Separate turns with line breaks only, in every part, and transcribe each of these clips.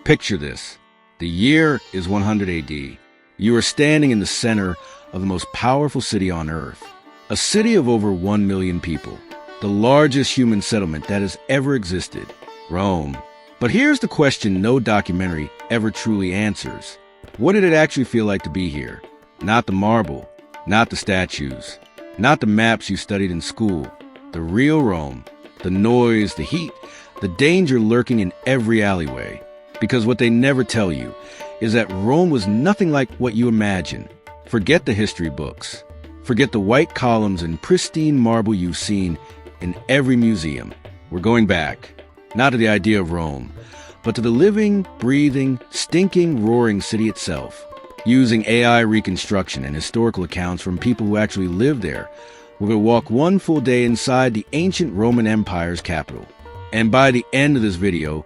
Picture this. The year is 100 AD. You are standing in the center of the most powerful city on Earth. A city of over 1 million people. The largest human settlement that has ever existed. Rome. But here's the question no documentary ever truly answers. What did it actually feel like to be here? Not the marble, not the statues, not the maps you studied in school. The real Rome. The noise, the heat, the danger lurking in every alleyway. Because what they never tell you is that Rome was nothing like what you imagine. Forget the history books. Forget the white columns and pristine marble you've seen in every museum. We're going back, not to the idea of Rome, but to the living, breathing, stinking, roaring city itself. Using AI reconstruction and historical accounts from people who actually lived there, we're going to walk one full day inside the ancient Roman Empire's capital. And by the end of this video,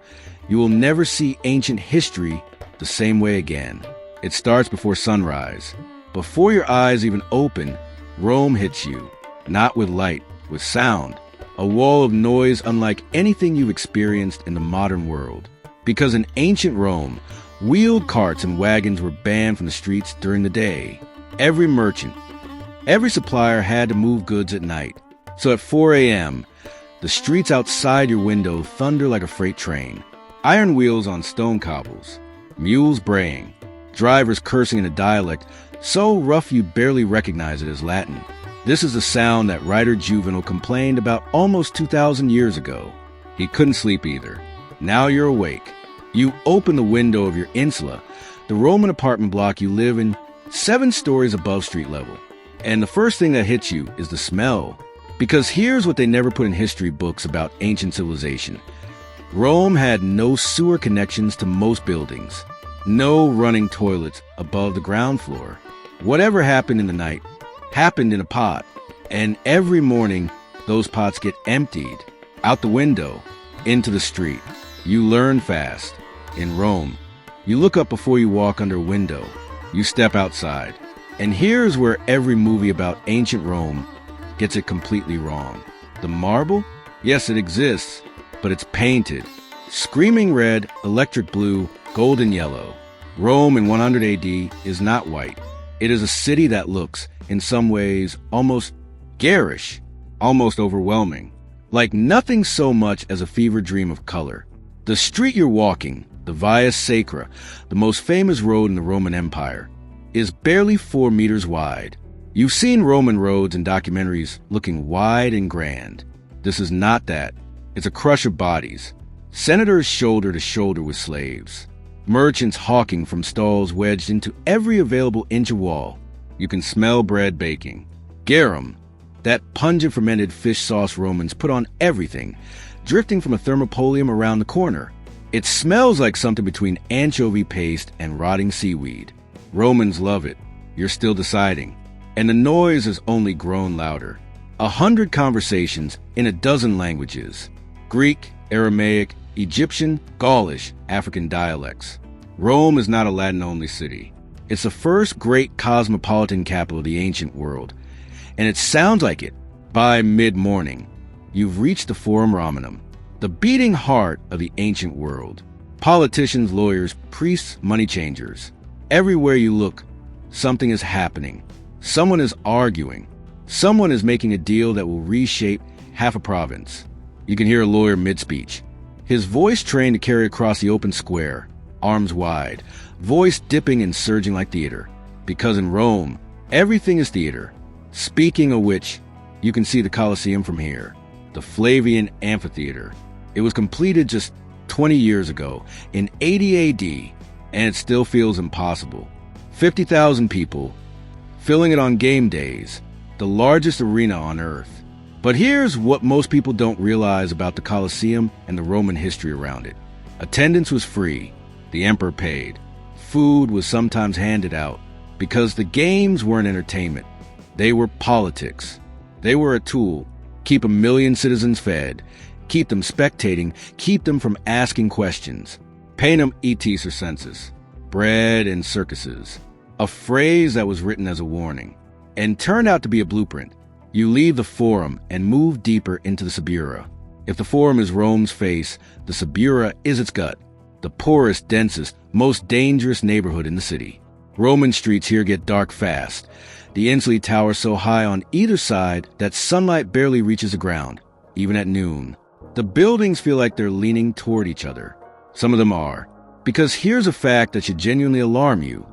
you will never see ancient history the same way again. It starts before sunrise. Before your eyes even open, Rome hits you. Not with light, with sound. A wall of noise unlike anything you've experienced in the modern world. Because in ancient Rome, wheeled carts and wagons were banned from the streets during the day. Every merchant, every supplier had to move goods at night. So at 4 a.m., the streets outside your window thunder like a freight train. Iron wheels on stone cobbles, mules braying, drivers cursing in a dialect so rough you barely recognize it as Latin. This is the sound that writer Juvenal complained about almost 2,000 years ago. He couldn't sleep either. Now you're awake. You open the window of your insula, the Roman apartment block you live in, 7 stories above street level. And the first thing that hits you is the smell. Because here's what they never put in history books about ancient civilization. Rome had no sewer connections to most buildings. No running toilets above the ground floor. Whatever happened in the night happened in a pot. And every morning, those pots get emptied out the window into the street. You learn fast. In Rome, you look up before you walk under a window. You step outside. And here's where every movie about ancient Rome gets it completely wrong. The marble? Yes, it exists, but it's painted. Screaming red, electric blue, golden yellow. Rome in 100 AD is not white. It is a city that looks, in some ways, almost garish, almost overwhelming. Like nothing so much as a fever dream of color. The street you're walking, the Via Sacra, the most famous road in the Roman Empire, is barely 4 meters wide. You've seen Roman roads in documentaries looking wide and grand. This is not that. It's a crush of bodies. Senators shoulder to shoulder with slaves. Merchants hawking from stalls wedged into every available inch of wall. You can smell bread baking. Garum, that pungent fermented fish sauce Romans put on everything, drifting from a thermopolium around the corner. It smells like something between anchovy paste and rotting seaweed. Romans love it. You're still deciding. And the noise has only grown louder. 100 conversations in 12 languages. Greek, Aramaic, Egyptian, Gaulish, African dialects. Rome is not a Latin-only city. It's the first great cosmopolitan capital of the ancient world. And it sounds like it by mid-morning. You've reached the Forum Romanum, the beating heart of the ancient world. Politicians, lawyers, priests, money changers. Everywhere you look, something is happening. Someone is arguing. Someone is making a deal that will reshape half a province. You can hear a lawyer mid-speech. His voice trained to carry across the open square, arms wide, voice dipping and surging like theater. Because in Rome, everything is theater. Speaking of which, you can see the Colosseum from here. The Flavian Amphitheater. It was completed just 20 years ago, in 80 AD, and it still feels impossible. 50,000 people, filling it on game days, the largest arena on Earth. But here's what most people don't realize about the Colosseum and the Roman history around it. Attendance was free. The emperor paid. Food was sometimes handed out, because the games weren't entertainment. They were politics. They were a tool. Keep 1 million citizens fed. Keep them spectating. Keep them from asking questions. Panem et circenses. Bread and circuses. A phrase that was written as a warning, and turned out to be a blueprint. You leave the Forum and move deeper into the Subura. If the Forum is Rome's face, the Subura is its gut. the poorest, densest, most dangerous neighborhood in the city. Roman streets here get dark fast. The insulae tower so high on either side that sunlight barely reaches the ground, even at noon. The buildings feel like they're leaning toward each other. Some of them are. Because here's a fact that should genuinely alarm you.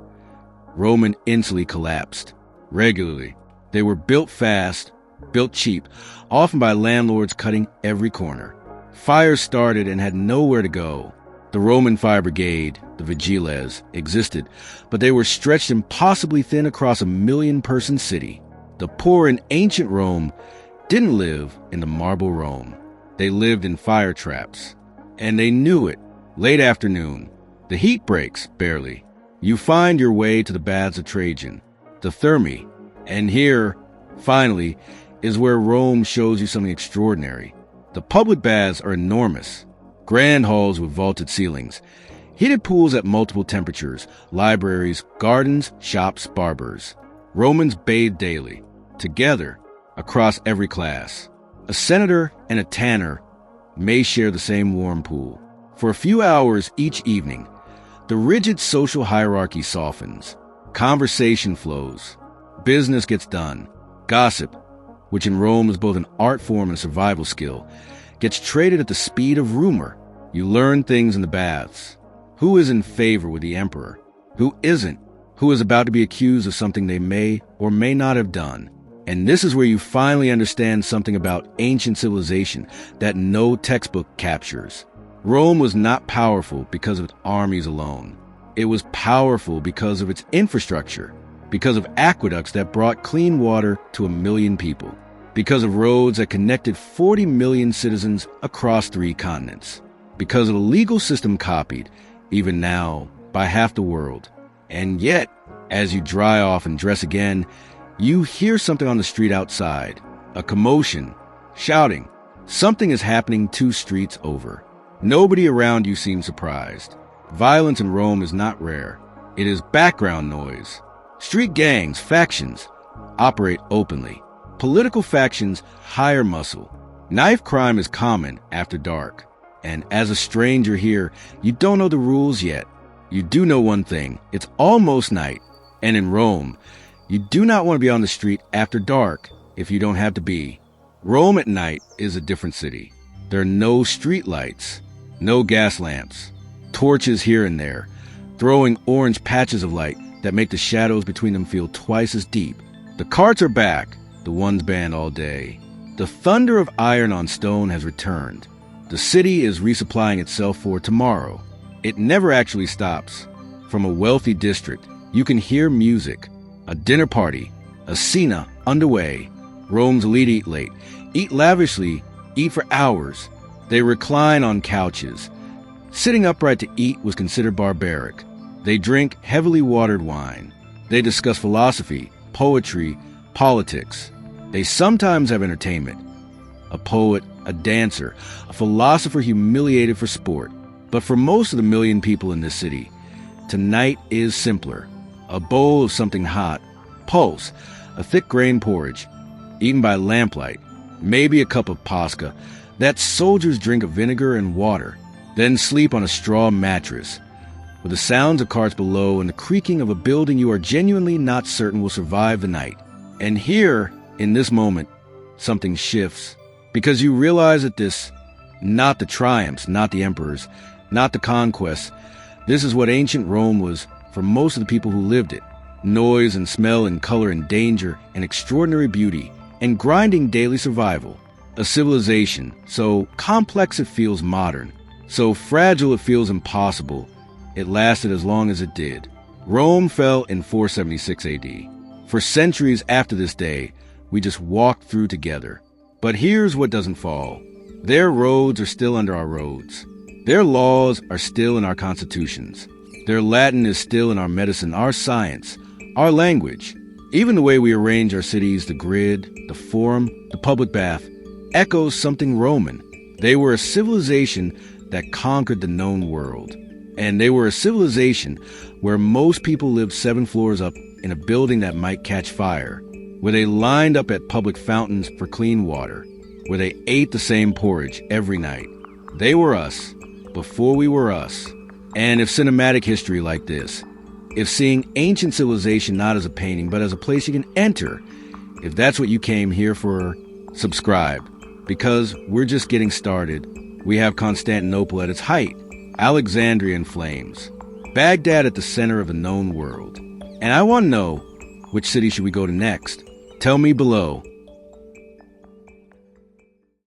Roman insulae collapsed. Regularly. They were built fast, built cheap, often by landlords cutting every corner. Fires started and had nowhere to go. The Roman fire brigade, the vigiles, existed, but they were stretched impossibly thin across a 1,000,000-person city. The poor in ancient Rome didn't live in the marble Rome. They lived in fire traps. And they knew it. Late afternoon. The heat breaks, barely. You find your way to the baths of Trajan, the Thermae. And here, finally, is where Rome shows you something extraordinary. The public baths are enormous. Grand halls with vaulted ceilings, heated pools at multiple temperatures, libraries, gardens, shops, barbers. Romans bathed daily, together, across every class. A senator and a tanner may share the same warm pool. For a few hours each evening, the rigid social hierarchy softens. Conversation flows. Business gets done. Gossip, which in Rome is both an art form and a survival skill, gets traded at the speed of rumor. You learn things in the baths. Who is in favor with the emperor? Who isn't? Who is about to be accused of something they may or may not have done? And this is where you finally understand something about ancient civilization that no textbook captures. Rome was not powerful because of its armies alone. It was powerful because of its infrastructure, because of aqueducts that brought clean water to 1,000,000 people, because of roads that connected 40 million citizens across 3 continents, because of a legal system copied, even now, by half the world. And yet, as you dry off and dress again, you hear something on the street outside, a commotion, shouting. Something is happening 2 streets over. Nobody around you seems surprised. Violence in Rome is not rare. It is background noise. Street gangs, factions, operate openly. Political factions hire muscle. Knife crime is common after dark. And as a stranger here, you don't know the rules yet. You do know one thing. It's almost night. And in Rome, you do not want to be on the street after dark if you don't have to be. Rome at night is a different city. There are no street lights, no gas lamps, torches here and there, throwing orange patches of light that make the shadows between them feel twice as deep. The carts are back, the ones banned all day. The thunder of iron on stone has returned. The city is resupplying itself for tomorrow. It never actually stops. From a wealthy district, you can hear music, a dinner party, a cena underway. Rome's elite eat late, eat lavishly, eat for hours. They recline on couches. Sitting upright to eat was considered barbaric. They drink heavily watered wine. They discuss philosophy, poetry, politics. They sometimes have entertainment. A poet, a dancer, a philosopher humiliated for sport. But for most of the 1,000,000 people in this city, tonight is simpler. A bowl of something hot, pulse, a thick grain porridge, eaten by lamplight, maybe a cup of pasca, that soldiers drink of vinegar and water, then sleep on a straw mattress, with the sounds of carts below and the creaking of a building you are genuinely not certain will survive the night. And here, in this moment, something shifts, because you realize that this, not the triumphs, not the emperors, not the conquests, this is what ancient Rome was for most of the people who lived it. Noise and smell and color and danger and extraordinary beauty and grinding daily survival. A civilization so complex it feels modern, so fragile it feels impossible. It lasted as long as it did. Rome fell in 476 AD. For centuries after this day, we just walked through together. But here's what doesn't fall. Their roads are still under our roads. Their laws are still in our constitutions. Their Latin is still in our medicine, our science, our language. Even the way we arrange our cities, the grid, the forum, the public bath, echoes something Roman. They were a civilization that conquered the known world. And they were a civilization where most people lived 7 floors up in a building that might catch fire, where they lined up at public fountains for clean water, where they ate the same porridge every night. They were us, before we were us. And if cinematic history like this, if seeing ancient civilization not as a painting but as a place you can enter, if that's what you came here for, subscribe. Because we're just getting started. We have Constantinople at its height, Alexandria in flames, Baghdad at the center of a known world. And I want to know, which city should we go to next? Tell me below.